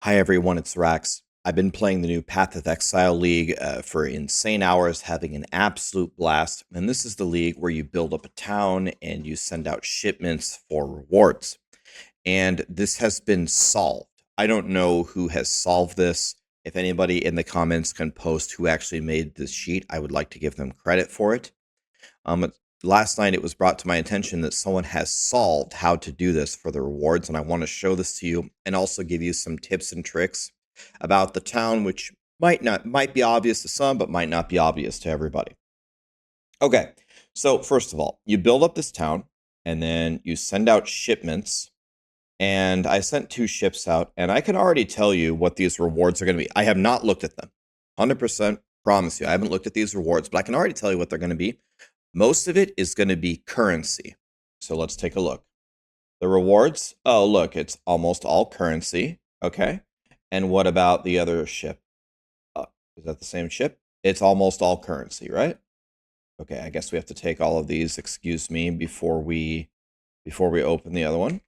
Hi everyone, it's Rax. I've been playing the new Path of Exile League for insane hours, having an absolute blast. And this is the league where you build up a town and you send out shipments for rewards. And this has been solved. I don't know who has solved this. If anybody in the comments can post who actually made this sheet, I would like to give them credit for it. Last night it was brought to my attention that someone has solved how to do this for the rewards, and I want to show this to you and also give you some tips and tricks about the town, which might be obvious to some, but might not be obvious to everybody. Okay, so first of all, you build up this town, and then you send out shipments. And I sent 2 ships out, and I can already tell you what these rewards are going to be. I have not looked at them. 100% promise you, I haven't looked at these rewards, but I can already tell you what they're going to be. Most of it is going to be currency. So let's take a look. The rewards, oh, look, it's almost all currency. Okay. And what about the other ship? Is that the same ship? It's almost all currency, right? Okay, I guess we have to take all of these, excuse me, before we open the other one.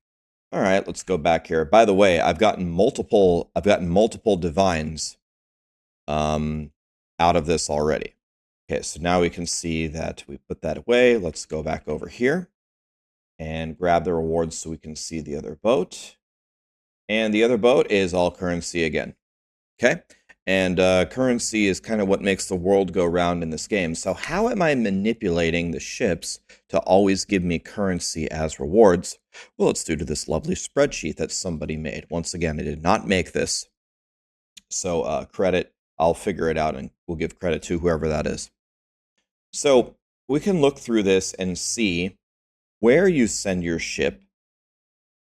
All right, let's go back here. By the way, I've gotten multiple divines out of this already. Okay, so now we can see that we put that away. Let's go back over here and grab the rewards so we can see the other boat. And the other boat is all currency again. Okay, and currency is kind of what makes the world go round in this game. So how am I manipulating the ships to always give me currency as rewards? Well, it's due to this lovely spreadsheet that somebody made. Once again, I did not make this. So credit, I'll figure it out and we'll give credit to whoever that is. So we can look through this and see where you send your ship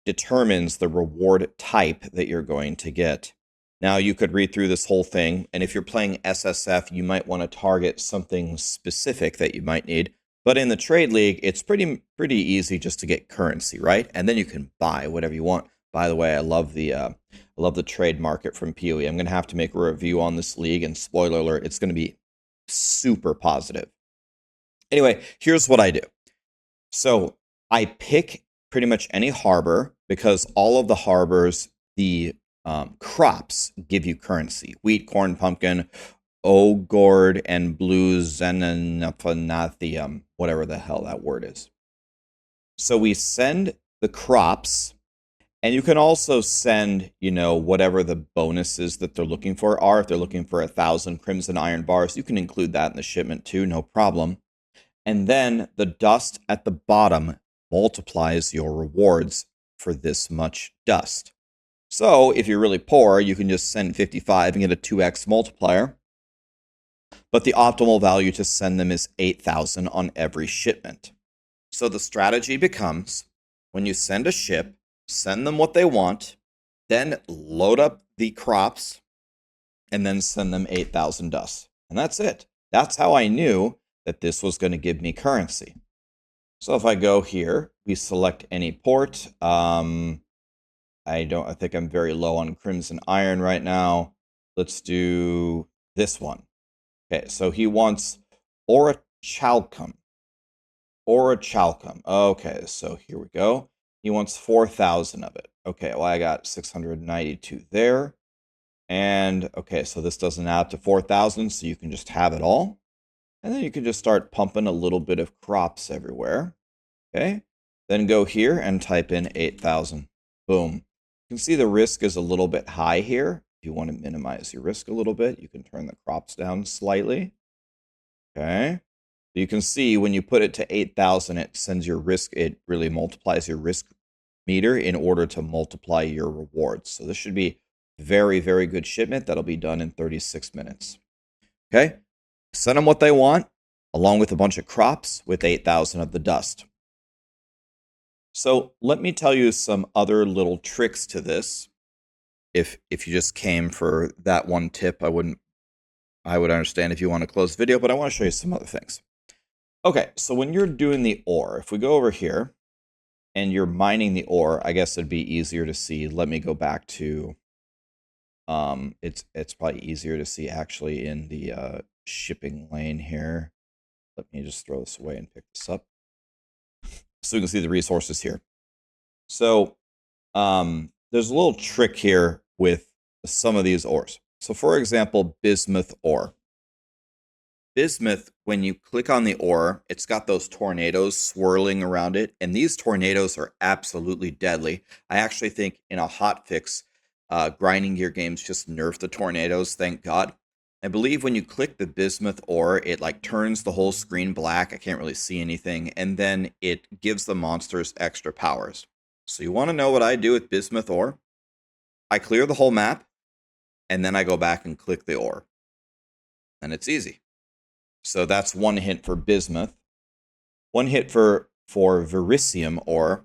determines the reward type that you're going to get. Now, you could read through this whole thing, and if you're playing SSF, you might want to target something specific that you might need. But in the trade league, it's pretty easy just to get currency, right? And then you can buy whatever you want. By the way, I love the trade market from PoE. I'm going to have to make a review on this league, and spoiler alert, it's going to be super positive. Anyway, here's what I do. So I pick pretty much any harbor because all of the harbors, the crops give you currency. Wheat, corn, pumpkin, gourd, and blue xenophanathium, whatever the hell that word is. So we send the crops, and you can also send, whatever the bonuses that they're looking for are. If they're looking for 1,000 crimson iron bars, you can include that in the shipment too, no problem. And then the dust at the bottom multiplies your rewards for this much dust. So if you're really poor, you can just send 55 and get a 2x multiplier. But the optimal value to send them is 8,000 on every shipment. So the strategy becomes, when you send a ship, send them what they want, then load up the crops, and then send them 8,000 dust. And that's it. That's how I knew that this was going to give me currency. So if I go here, we select any port. I think I'm very low on crimson iron right now. Let's do this one. Okay, so he wants orichalcum. Okay, so here we go. He wants 4,000 of it. Okay, well, I got 692 there. And okay, so this doesn't add up to 4,000, so you can just have it all. And then you can just start pumping a little bit of crops everywhere. Okay, then go here and type in 8,000. Boom. You can see the risk is a little bit high here. If you want to minimize your risk a little bit, you can turn the crops down slightly. Okay, you can see when you put it to 8,000, it sends your risk, it really multiplies your risk meter in order to multiply your rewards. So this should be very, very good shipment. That'll be done in 36 minutes. Okay, send them what they want, along with a bunch of crops with 8,000 of the dust. So let me tell you some other little tricks to this. If you just came for that one tip, I would understand if you want to close the video, but I want to show you some other things. Okay, so when you're doing the ore, if we go over here and you're mining the ore, I guess it'd be easier to see. Let me go back to it's probably easier to see actually in the shipping lane here. Let me just throw this away and pick this up so you can see the resources here. So there's a little trick here with some of these ores. So for example, bismuth ore. Bismuth, when you click on the ore, it's got those tornadoes swirling around it, and these tornadoes are absolutely deadly. I actually think in a hotfix, grinding gear games just nerfed the tornadoes, thank God. I believe when you click the bismuth ore, it like turns the whole screen black. I can't really see anything, and then it gives the monsters extra powers. So you want to know what I do with bismuth ore? I clear the whole map, and then I go back and click the ore. And it's easy. So that's one hint for bismuth. One hit for vericium ore.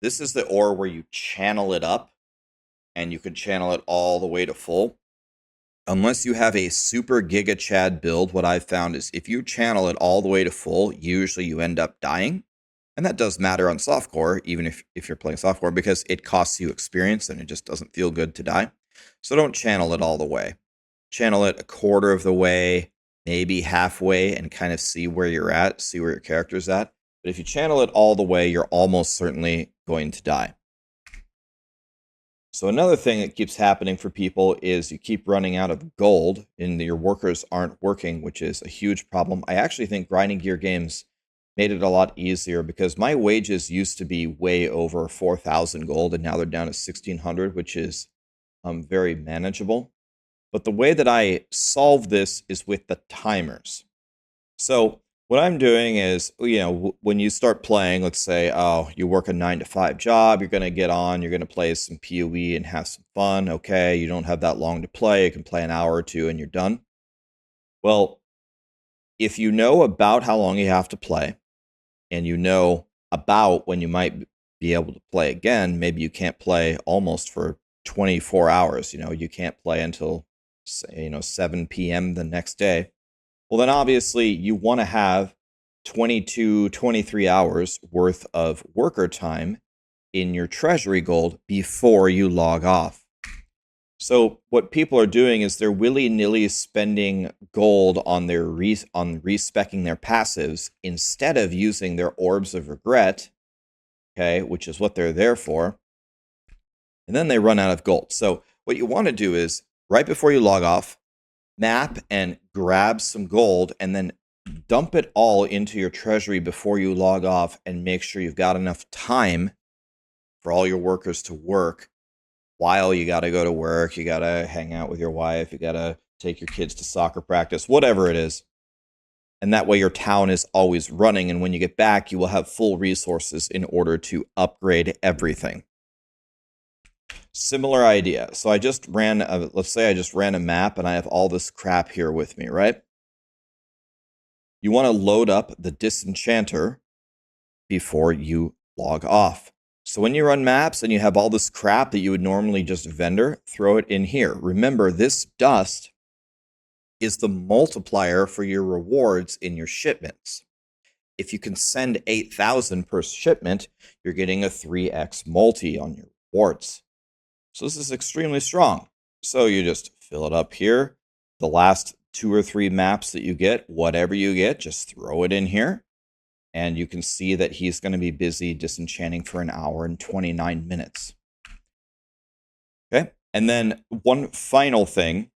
This is the ore where you channel it up, and you can channel it all the way to full. Unless you have a super Giga Chad build, what I've found is if you channel it all the way to full, usually you end up dying. And that does matter on softcore, even if you're playing softcore, because it costs you experience and it just doesn't feel good to die. So don't channel it all the way. Channel it a quarter of the way, maybe halfway, and kind of see where you're at, see where your character's at. But if you channel it all the way, you're almost certainly going to die. So another thing that keeps happening for people is you keep running out of gold and your workers aren't working, which is a huge problem. I actually think grinding gear games made it a lot easier because my wages used to be way over 4,000 gold and now they're down to 1,600, which is very manageable. But the way that I solve this is with the timers. So what I'm doing is, when you start playing, let's say, you work a 9-to-5 job, you're going to get on, you're going to play some PoE and have some fun. Okay, you don't have that long to play. You can play an hour or two and you're done. Well, if you know about how long you have to play and you know about when you might be able to play again, maybe you can't play almost for 24 hours. You can't play until, say, 7 p.m. the next day. Well, then obviously you want to have 22, 23 hours worth of worker time in your treasury gold before you log off. So what people are doing is they're willy-nilly spending gold on their on respecking their passives instead of using their orbs of regret, okay, which is what they're there for. And then they run out of gold. So what you want to do is right before you log off, map and grab some gold and then dump it all into your treasury before you log off and make sure you've got enough time for all your workers to work while you got to go to work, you got to hang out with your wife, you got to take your kids to soccer practice, whatever it is. And that way your town is always running, and when you get back, you will have full resources in order to upgrade everything. Similar idea. So I just ran, let's say I just ran a map and I have all this crap here with me, right? You want to load up the disenchanter before you log off. So when you run maps and you have all this crap that you would normally just vendor, throw it in here. Remember, this dust is the multiplier for your rewards in your shipments. If you can send 8,000 per shipment, you're getting a 3x multi on your rewards. So this is extremely strong. So you just fill it up here. The last 2 or 3 maps that you get, whatever you get, just throw it in here. And you can see that he's going to be busy disenchanting for an hour and 29 minutes. Okay. And then one final thing,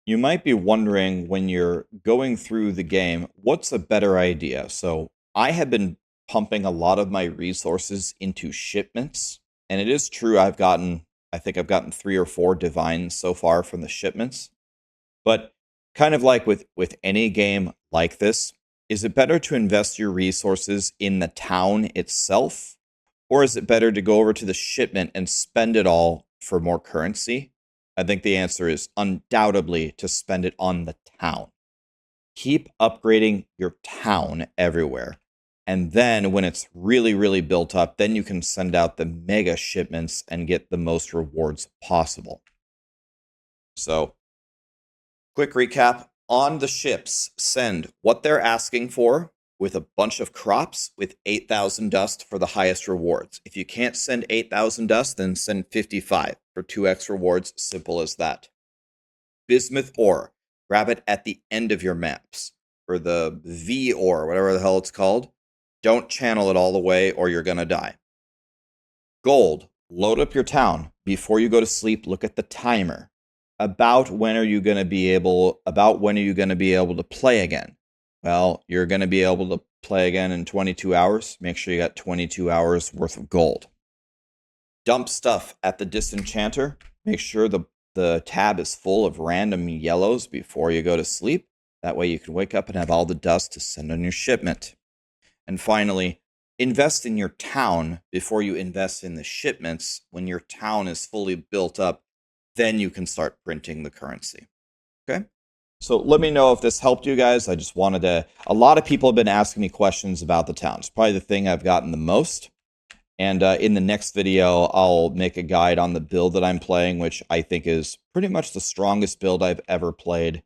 you might be wondering when you're going through the game, what's a better idea? So I have been pumping a lot of my resources into shipments. And it is true, I think I've gotten 3 or 4 divines so far from the shipments. But kind of like with any game like this, is it better to invest your resources in the town itself? Or is it better to go over to the shipment and spend it all for more currency? I think the answer is undoubtedly to spend it on the town. Keep upgrading your town everywhere. And then when it's really, really built up, then you can send out the mega shipments and get the most rewards possible. So, quick recap. On the ships, send what they're asking for with a bunch of crops with 8,000 dust for the highest rewards. If you can't send 8,000 dust, then send 55 for 2x rewards. Simple as that. Bismuth ore. Grab it at the end of your maps. For the V ore, whatever the hell it's called. Don't channel it all the way or you're going to die. Gold. Load up your town. Before you go to sleep, look at the timer. about when are you going to be able to play again? Well, you're going to be able to play again in 22 hours. Make sure you got 22 hours worth of gold. Dump stuff at the disenchanter. Make sure the tab is full of random yellows before you go to sleep. That way you can wake up and have all the dust to send on your shipment. And finally, invest in your town before you invest in the shipments. When your town is fully built up, then you can start printing the currency. Okay? So let me know if this helped you guys. I just wanted to... A lot of people have been asking me questions about the town. It's probably the thing I've gotten the most. And in the next video, I'll make a guide on the build that I'm playing, which I think is pretty much the strongest build I've ever played,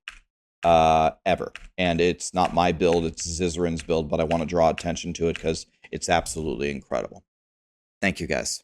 ever. And it's not my build, it's Zizzarin's build, but I want to draw attention to it because it's absolutely incredible. Thank you, guys.